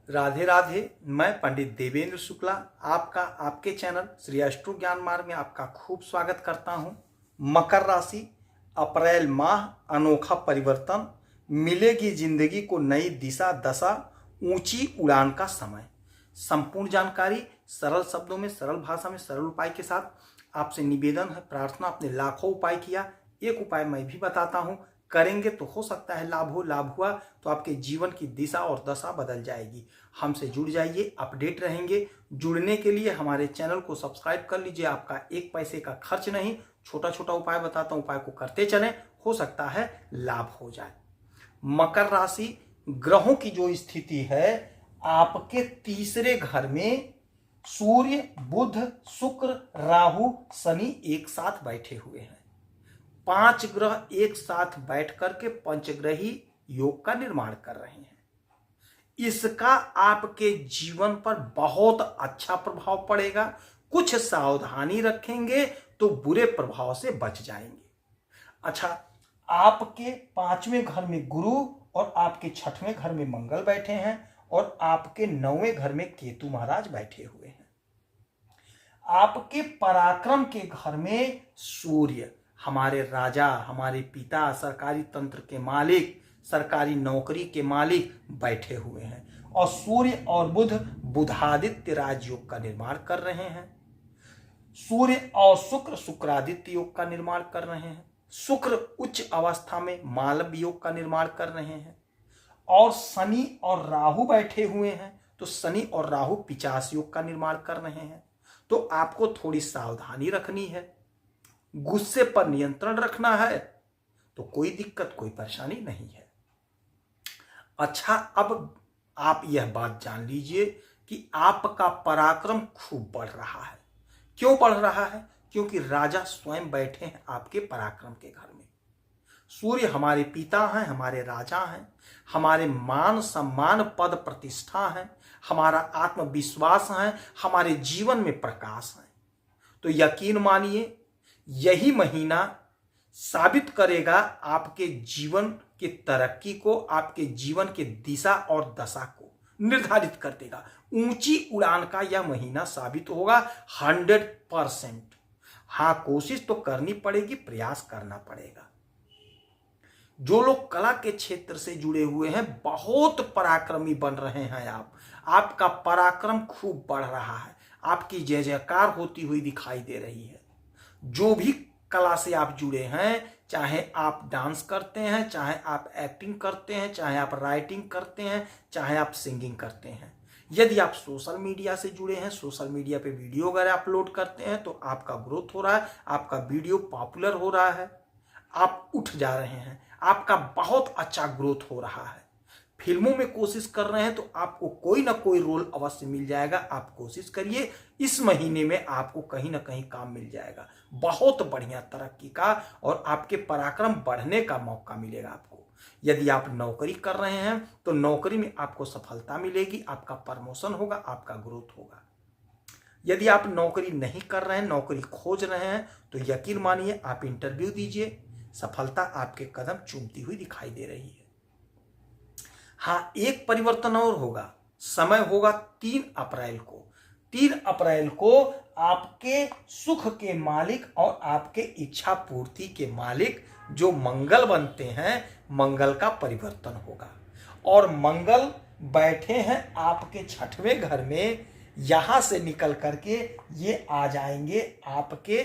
राधे राधे। मैं पंडित देवेंद्र शुक्ला आपका आपके चैनल श्री एस्ट्रो ज्ञान मार्ग में आपका खूब स्वागत करता हूं। मकर राशि, अप्रैल माह, अनोखा परिवर्तन, मिलेगी जिंदगी को नई दिशा दशा, ऊंची उड़ान का समय। संपूर्ण जानकारी सरल शब्दों में, सरल भाषा में, सरल उपाय के साथ आपसे निवेदन है, प्रार्थना। आपने लाखों उपाय किया, एक उपाय मैं भी बताता हूं, करेंगे तो हो सकता है लाभ हो। लाभ हुआ तो आपके जीवन की दिशा और दशा बदल जाएगी। हमसे जुड़ जाइए, अपडेट रहेंगे। जुड़ने के लिए हमारे चैनल को सब्सक्राइब कर लीजिए, आपका एक पैसे का खर्च नहीं। छोटा छोटा उपाय बताता हूं, उपाय को करते चलें, हो सकता है लाभ हो जाए। मकर राशि, ग्रहों की जो स्थिति है, आपके तीसरे घर में सूर्य, बुध, शुक्र, राहु, शनि एक साथ बैठे हुए हैं। 5 ग्रह एक साथ बैठ करके पंचग्रही योग का निर्माण कर रहे हैं। इसका आपके जीवन पर बहुत अच्छा प्रभाव पड़ेगा। कुछ सावधानी रखेंगे तो बुरे प्रभाव से बच जाएंगे। अच्छा, आपके 5वें घर में गुरु और आपके 6वें घर में मंगल बैठे हैं और आपके 9वें घर में केतु महाराज बैठे हुए हैं। आपके पराक्रम के घर में सूर्य, हमारे राजा, हमारे पिता, सरकारी तंत्र के मालिक, सरकारी नौकरी के मालिक बैठे हुए हैं। और सूर्य और बुध, बुधादित्य राजयोग का निर्माण कर रहे हैं। सूर्य और शुक्र, शुक्रादित्य योग का निर्माण कर रहे हैं। शुक्र उच्च अवस्था में मालव योग का निर्माण कर रहे हैं। और शनि और राहु बैठे हुए हैं, तो शनि और राहु पिचास योग का निर्माण कर रहे हैं। तो आपको थोड़ी सावधानी रखनी है, गुस्से पर नियंत्रण रखना है, तो कोई दिक्कत, कोई परेशानी नहीं है। अच्छा, अब आप यह बात जान लीजिए कि आपका पराक्रम खूब बढ़ रहा है। क्यों बढ़ रहा है? क्योंकि राजा स्वयं बैठे हैं आपके पराक्रम के घर में। सूर्य हमारे पिता हैं, हमारे राजा हैं, हमारे मान सम्मान पद प्रतिष्ठा है, हमारा आत्मविश्वास है, हमारे जीवन में प्रकाश है। तो यकीन मानिए, यही महीना साबित करेगा आपके जीवन की तरक्की को, आपके जीवन की दिशा और दशा को निर्धारित कर देगा। ऊंची उड़ान का यह महीना साबित होगा 100%। हाँ, कोशिश तो करनी पड़ेगी, प्रयास करना पड़ेगा। जो लोग कला के क्षेत्र से जुड़े हुए हैं, बहुत पराक्रमी बन रहे हैं आप। आपका पराक्रम खूब बढ़ रहा है, आपकी जय जयकार होती हुई दिखाई दे रही है। जो भी कला से आप जुड़े हैं, चाहे आप डांस करते हैं, चाहे आप एक्टिंग करते हैं, चाहे आप राइटिंग करते हैं, चाहे आप सिंगिंग करते हैं, यदि आप सोशल मीडिया से जुड़े हैं, सोशल मीडिया पे वीडियो वगैरह अपलोड करते हैं, तो आपका ग्रोथ हो रहा है, आपका वीडियो पॉपुलर हो रहा है, आप उठ जा रहे हैं, आपका बहुत अच्छा ग्रोथ हो रहा है। फिल्मों में कोशिश कर रहे हैं तो आपको कोई ना कोई रोल अवश्य मिल जाएगा। आप कोशिश करिए, इस महीने में आपको कहीं ना कहीं काम मिल जाएगा। बहुत बढ़िया तरक्की का और आपके पराक्रम बढ़ने का मौका मिलेगा आपको। यदि आप नौकरी कर रहे हैं तो नौकरी में आपको सफलता मिलेगी, आपका प्रमोशन होगा, आपका ग्रोथ होगा। यदि आप नौकरी नहीं कर रहे हैं, नौकरी खोज रहे हैं, तो यकीन मानिए आप इंटरव्यू दीजिए, सफलता आपके कदम चूमती हुई दिखाई दे रही है। हाँ, एक परिवर्तन और होगा, समय होगा 3 अप्रैल को। 3 अप्रैल को आपके सुख के मालिक और आपके इच्छा पूर्ति के मालिक जो मंगल बनते हैं, मंगल का परिवर्तन होगा। और मंगल बैठे हैं आपके 6वें घर में, यहां से निकल करके ये आ जाएंगे आपके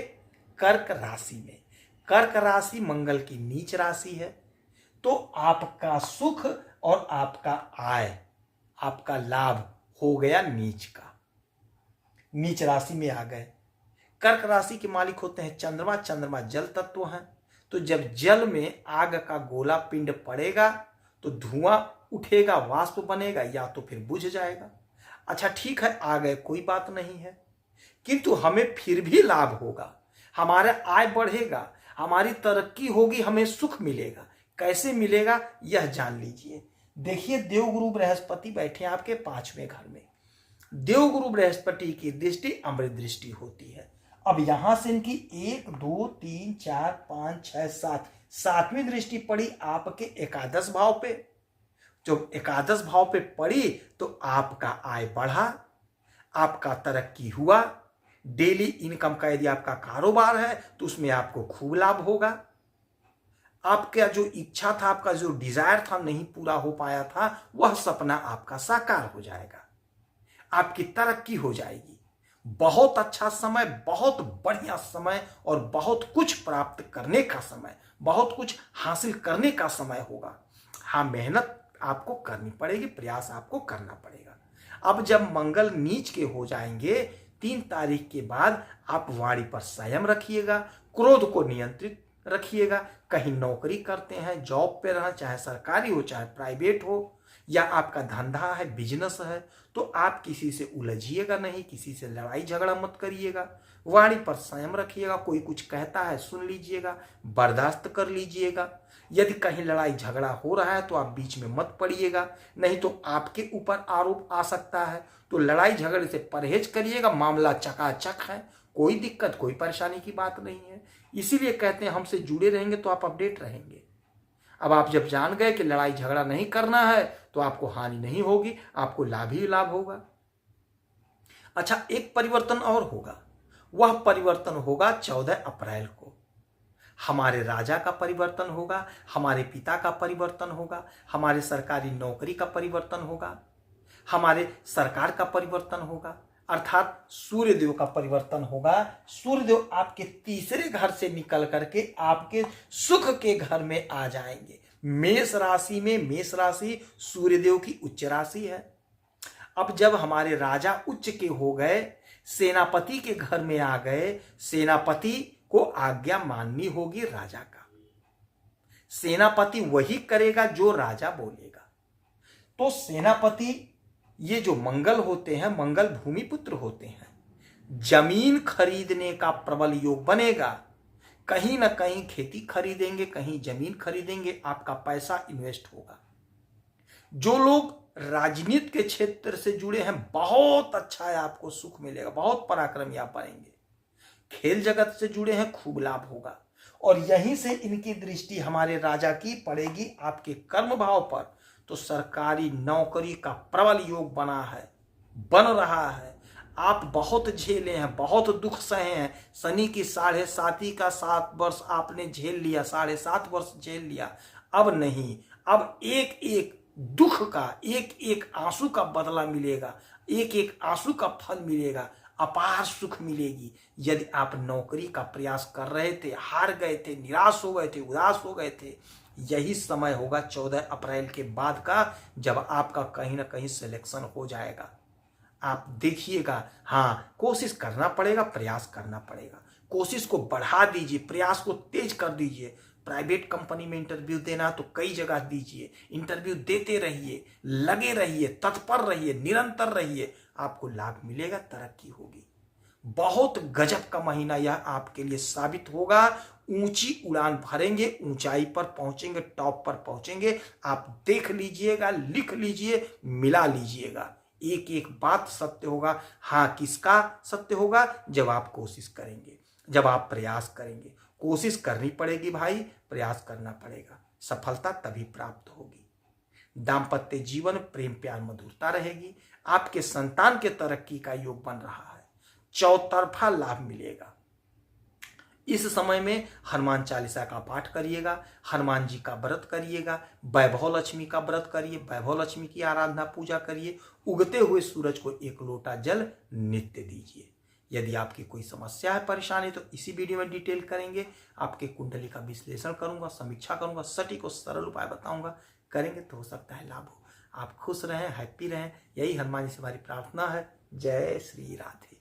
कर्क राशि में। कर्क राशि मंगल की नीच राशि है, तो आपका सुख और आपका आय, आपका लाभ हो गया नीच का, नीच राशि में आ गए। कर्क राशि के मालिक होते हैं चंद्रमा। चंद्रमा जल तत्व हैं, तो जब जल में आग का गोला पिंड पड़ेगा तो धुआं उठेगा, वाष्प बनेगा, या तो फिर बुझ जाएगा। अच्छा ठीक है, आ गए, कोई बात नहीं है, किंतु हमें फिर भी लाभ होगा, हमारा आय बढ़ेगा, हमारी तरक्की होगी, हमें सुख मिलेगा। कैसे मिलेगा यह जान लीजिए। देखिए, देवगुरु बृहस्पति बैठे आपके 5वें घर में। देवगुरु बृहस्पति की दृष्टि अमृत दृष्टि होती है। अब यहां से इनकी 1 2 3 4 5 6 7 7वीं दृष्टि पड़ी आपके एकादश भाव पे। जब एकादश भाव पे पड़ी तो आपका आय बढ़ा, आपका तरक्की हुआ। डेली इनकम का यदि आपका कारोबार है तो उसमें आपको खूब लाभ होगा। आपका जो इच्छा था, आपका जो डिजायर था, नहीं पूरा हो पाया था, वह सपना आपका साकार हो जाएगा। आपकी तरक्की हो जाएगी। बहुत अच्छा समय, बहुत बढ़िया समय और बहुत कुछ प्राप्त करने का समय, बहुत कुछ हासिल करने का समय होगा। हाँ, मेहनत आपको करनी पड़ेगी, प्रयास आपको करना पड़ेगा। अब जब मंगल नीच के हो जाएंगे 3 तारीख के बाद, आप वाणी पर संयम रखिएगा, क्रोध को नियंत्रित रखिएगा। कहीं नौकरी करते हैं, जॉब पे रहना, चाहे सरकारी हो चाहे प्राइवेट हो, या आपका धंधा है, बिजनेस है, तो आप किसी से उलझिएगा नहीं, किसी से लड़ाई झगड़ा मत करिएगा। वाणी पर संयम रखिएगा। कोई कुछ कहता है सुन लीजिएगा, बर्दाश्त कर लीजिएगा। यदि कहीं लड़ाई झगड़ा हो रहा है तो आप बीच में मत पड़िएगा, नहीं तो आपके ऊपर आरोप आ सकता है। तो लड़ाई झगड़े से परहेज करिएगा। मामला चकाचक है, कोई दिक्कत कोई परेशानी की बात नहीं है। इसीलिए कहते हैं हमसे जुड़े रहेंगे तो आप अपडेट रहेंगे। अब आप जब जान गए कि लड़ाई झगड़ा नहीं करना है तो आपको हानि नहीं होगी, आपको लाभ ही लाभ होगा। अच्छा, एक परिवर्तन और होगा। वह परिवर्तन होगा 14 अप्रैल को। हमारे राजा का परिवर्तन होगा, हमारे पिता का परिवर्तन होगा, हमारे सरकारी नौकरी का परिवर्तन होगा, हमारे सरकार का परिवर्तन होगा, अर्थात सूर्यदेव का परिवर्तन होगा। सूर्यदेव आपके तीसरे घर से निकल करके आपके सुख के घर में आ जाएंगे। मेष राशि में, मेष राशि सूर्यदेव की उच्च राशि है। अब जब हमारे राजा उच्च के हो गए, सेनापति के घर में आ गए, सेनापति को आज्ञा माननी होगी राजा का। सेनापति वही करेगा जो राजा बोलेगा। तो सेनापति, ये जो मंगल होते हैं, मंगल भूमि पुत्र होते हैं। जमीन खरीदने का प्रबल योग बनेगा। कहीं ना कहीं खेती खरीदेंगे, कहीं जमीन खरीदेंगे, आपका पैसा इन्वेस्ट होगा। जो लोग राजनीति के क्षेत्र से जुड़े हैं, बहुत अच्छा है, आपको सुख मिलेगा, बहुत पराक्रमी आप बनेंगे। खेल जगत से जुड़े हैं, खूब लाभ होगा। और यहीं से इनकी दृष्टि हमारे राजा की पड़ेगी आपके कर्म भाव पर। तो सरकारी नौकरी का प्रबल योग बना है, बन रहा है। आप बहुत झेले हैं, बहुत दुख सहे हैं। शनि की 7.5 का 7 वर्ष आपने झेल लिया, 7.5 वर्ष झेल लिया। अब नहीं, अब एक एक दुख का, एक एक आंसू का बदला मिलेगा, एक एक आंसू का फल मिलेगा, अपार सुख मिलेगी। यदि आप नौकरी का प्रयास कर रहे थे, हार गए थे, निराश हो गए थे, उदास हो गए थे, यही समय होगा 14 अप्रैल के बाद का, जब आपका कहीं ना कहीं सिलेक्शन हो जाएगा। आप देखिएगा। हाँ, कोशिश करना पड़ेगा, प्रयास करना पड़ेगा। कोशिश को बढ़ा दीजिए, प्रयास को तेज कर दीजिए। प्राइवेट कंपनी में इंटरव्यू देना तो कई जगह दीजिए, इंटरव्यू देते रहिए, लगे रहिए, तत्पर रहिए, निरंतर रहिए, आपको लाभ मिलेगा, तरक्की होगी। बहुत गजब का महीना यह आपके लिए साबित होगा। ऊंची उड़ान भरेंगे, ऊंचाई पर पहुंचेंगे, टॉप पर पहुंचेंगे। आप देख लीजिएगा, लिख लीजिए, मिला लीजिएगा। एक एक बात सत्य होगा। हाँ, किसका सत्य होगा? जब आप कोशिश करेंगे, जब आप प्रयास करेंगे। कोशिश करनी पड़ेगी भाई, प्रयास करना पड़ेगा, सफलता तभी प्राप्त होगी। दाम्पत्य जीवन प्रेम प्यार मधुरता रहेगी। आपके संतान के तरक्की का योग बन रहा है, चौतरफा लाभ मिलेगा। इस समय में हनुमान चालीसा का पाठ करिएगा, हनुमान जी का व्रत करिएगा, वैभव लक्ष्मी का व्रत करिए, वैभव लक्ष्मी की आराधना पूजा करिए। उगते हुए सूरज को 1 लोटा जल नित्य दीजिए। यदि आपकी कोई समस्या है, परेशानी, तो इसी वीडियो में डिटेल करेंगे। आपके कुंडली का विश्लेषण करूंगा, समीक्षा करूंगा, सटीक और सरल उपाय बताऊंगा। करेंगे तो हो सकता है लाभ हो। आप खुश रहें, हैप्पी रहें, यही हनुमान जी से हमारी प्रार्थना है। जय श्री राधे।